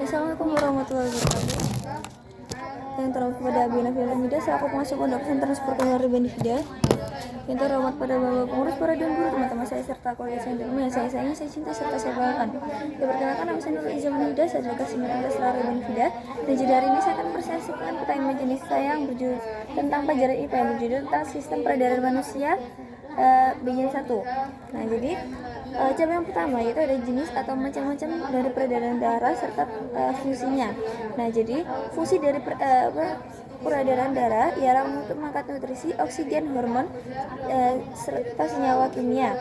Assalamualaikum warahmatullahi wabarakatuh. Yang terhormat kepada Abi Nafil Hamida selaku pengasuh Pondok Pesantren Superkeluarga Benifida. Yang terhormat pada Bapak Pengurus, para dan guru, teman-teman saya serta keluarga saya yang saya sayangi, saya cinta serta saya banggakan. Diperkenalkan nama saya Nurul Izam Hamida, saya adalah kelas 19 Lara Benifida. Dan jadi hari ini saya akan mempresentasikan pertanyaan majelis saya yang berjudul tentang pelajaran IPA yang berjudul tentang sistem peredaran manusia bagian 1. Nah, jadi cabang yang pertama yaitu ada jenis atau macam-macam dari peredaran darah serta fungsinya. Nah, jadi fungsi dari peredaran darah ialah untuk mengangkat nutrisi, oksigen, hormon, serta senyawa kimia.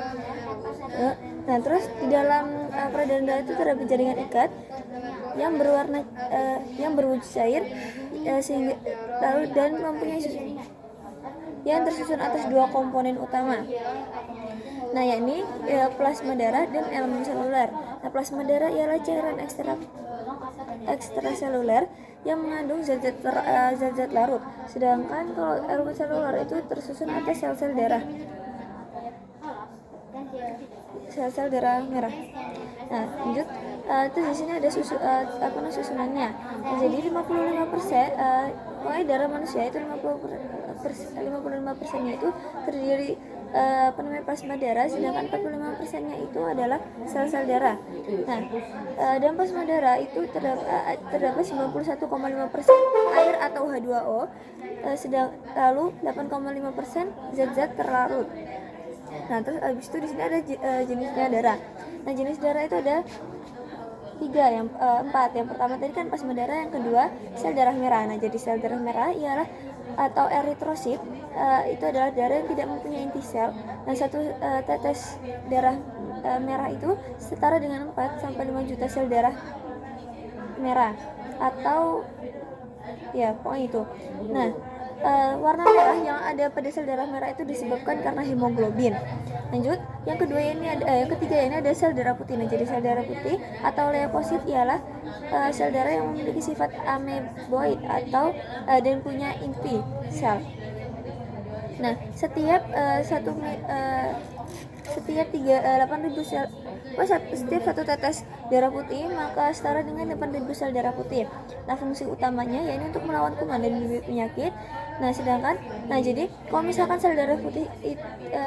Nah, terus di dalam peredaran darah itu terdapat jaringan ikat yang berwarna yang berwujud cair sehingga lalu dan mempunyai yang tersusun atas dua komponen utama. Nah, yakni plasma darah dan elemen seluler. Nah, plasma darah ialah cairan ekstraseluler yang mengandung zat-zat larut. Sedangkan kalau elemen seluler itu tersusun atas sel-sel darah. Sel-sel darah merah. Nah, lanjut. Terus di sini ada susunannya. Nah, jadi 55% darah manusia itu 55%-nya itu terdiri plasma darah, sedangkan 45%-nya itu adalah sel-sel darah. Nah, dalam plasma darah itu terdapat 91,5% air atau H2O, lalu 8,5% zat-zat terlarut. Nah, terus habis itu di sini ada jenisnya darah. Nah, jenis darah itu ada 4. Yang pertama tadi kan plasma darah, yang kedua sel darah merah. Nah, jadi sel darah merah ialah atau eritrosit itu adalah darah yang tidak mempunyai inti sel. Nah, satu tetes darah merah itu setara dengan 4 sampai 5 juta sel darah merah atau ya pokoknya itu. Nah, warna merah yang ada pada sel darah merah itu disebabkan karena hemoglobin. Lanjut, yang ketiga ini ada sel darah putih. Nah, jadi sel darah putih atau leukosit ialah sel darah yang memiliki sifat ameboid atau dan punya inti sel. Nah, setiap 1 tetes darah putih maka setara dengan 8.000 sel darah putih. Nah, fungsi utamanya yaitu untuk melawan kuman dan bibit penyakit. Nah, jadi kalau misalkan sel darah putih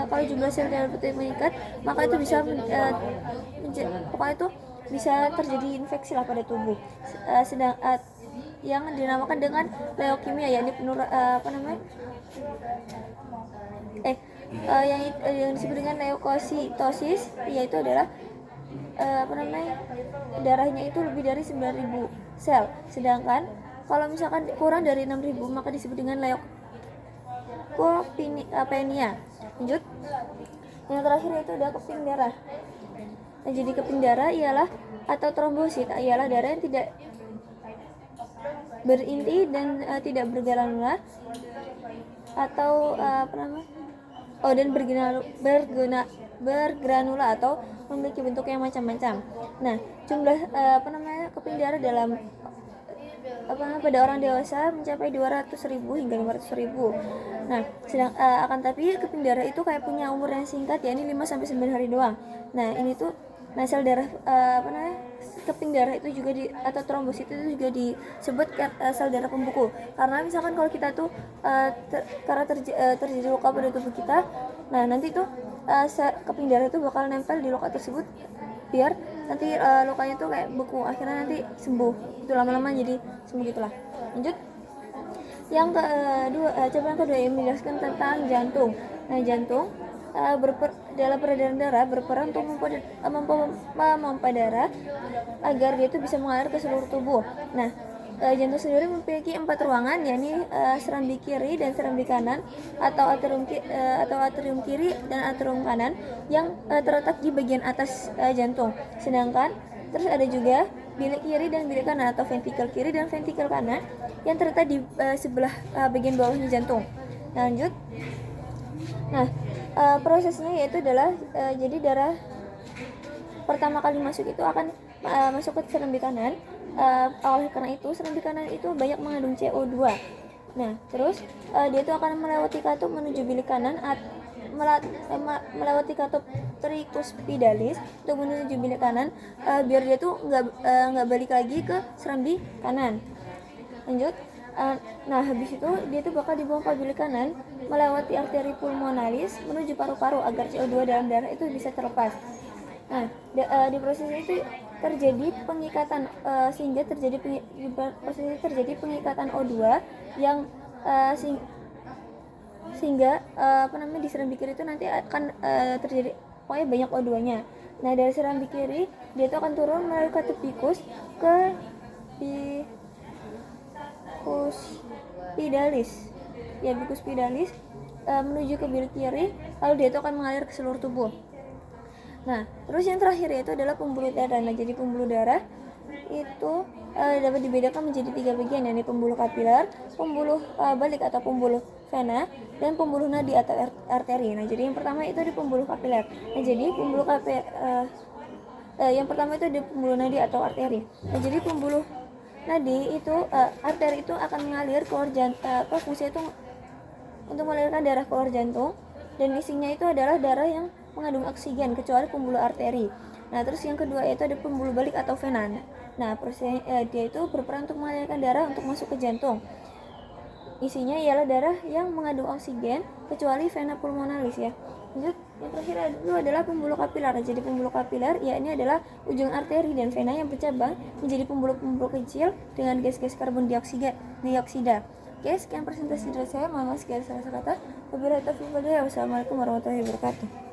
kalau jumlah sel darah putih meningkat, maka itu bisa bisa terjadi infeksi lah pada tubuh. Yang dinamakan dengan leukemia, yakni yang disebut dengan leukositosis, yaitu adalah darahnya itu lebih dari 9.000 sel. Sedangkan kalau misalkan kurang dari 6.000 maka disebut dengan leukopenia. Lanjut, yang terakhir yaitu ada keping darah. Nah, jadi keping darah ialah atau trombosit ialah darah yang tidak berinti dan tidak bergranula atau dan bergranula atau memiliki bentuk yang macam-macam. Nah, jumlah keping darah dalam pada orang dewasa mencapai 200.000 hingga 500.000. Nah, akan tapi keping darah itu kayak punya umur yang singkat, yakni 5 sampai 9 hari doang. Nah, ini tuh sel darah keping darah itu juga atau trombosit itu juga disebut sel darah pembuku. Karena misalkan kalau kita tuh karena terjadi luka pada tubuh kita, nah nanti tuh keping darah itu bakal nempel di luka tersebut biar nanti lukanya tuh kayak beku, akhirnya nanti sembuh. Itu lama-lama jadi sembuh gitulah. Lanjut, yang kedua yang menjelaskan tentang jantung. Nah, jantung dalam peredaran darah berperan untuk memompa darah agar dia itu bisa mengalir ke seluruh tubuh. Nah, jantung sendiri memiliki 4 ruangan, yakni serambi kiri dan serambi kanan atau atrium kiri dan atrium kanan yang terletak di bagian atas jantung. Sedangkan terus ada juga bilik kiri dan bilik kanan atau ventrikel kiri dan ventrikel kanan yang terletak di sebelah bagian bawahnya jantung. Nah, lanjut. Nah, prosesnya yaitu adalah jadi darah pertama kali masuk itu akan masuk ke serambi kanan. Oleh karena itu serambi kanan itu banyak mengandung CO2. Nah, terus dia itu akan melewati katup menuju bilik kanan melewati katup tricuspidalis untuk menuju bilik kanan, biar dia tuh nggak balik lagi ke serambi kanan. Lanjut. Nah, habis itu dia tuh bakal dibuang ke bilik kanan melewati arteri pulmonalis menuju paru-paru agar CO2 dalam darah itu bisa terlepas. Nah, di proses itu terjadi pengikatan sehingga terjadi pengikatan O2 yang sehingga di serambi kiri itu nanti akan terjadi pokoknya banyak O2-nya. Nah, dari serambi kiri dia itu akan turun melalui katup bicus ke biccuspidalis menuju ke bilik kiri, lalu dia itu akan mengalir ke seluruh tubuh. Nah, terus yang terakhir yaitu adalah pembuluh darah. Nah, jadi pembuluh darah itu dapat dibedakan menjadi 3 bagian, yakni pembuluh kapiler, pembuluh balik atau pembuluh vena, dan pembuluh nadi atau arteri. Nah, jadi yang pertama itu di pembuluh kapiler. Nah, jadi pembuluh yang pertama itu di pembuluh nadi atau arteri. Nah, jadi pembuluh nadi itu arteri itu akan mengalir keluar jantung, fungsinya itu untuk mengalirkan darah keluar jantung, dan isinya itu adalah darah yang mengandung oksigen kecuali pembuluh arteri. Nah, terus yang kedua yaitu ada pembuluh balik atau vena. Nah, dia itu berperan untuk mengalirkan darah untuk masuk ke jantung. Isinya ialah darah yang mengandung oksigen kecuali vena pulmonalis ya. Lanjut, yang terakhir itu adalah pembuluh kapiler. Jadi pembuluh kapiler ya ini adalah ujung arteri dan vena yang bercabang menjadi pembuluh-pembuluh kecil dengan gas-gas karbon dioksida. Oke, sekian presentasi dari saya. Mohon maaf segala salah kata. Wabillahi taufiq wal hidayah. Wassalamualaikum warahmatullahi wabarakatuh.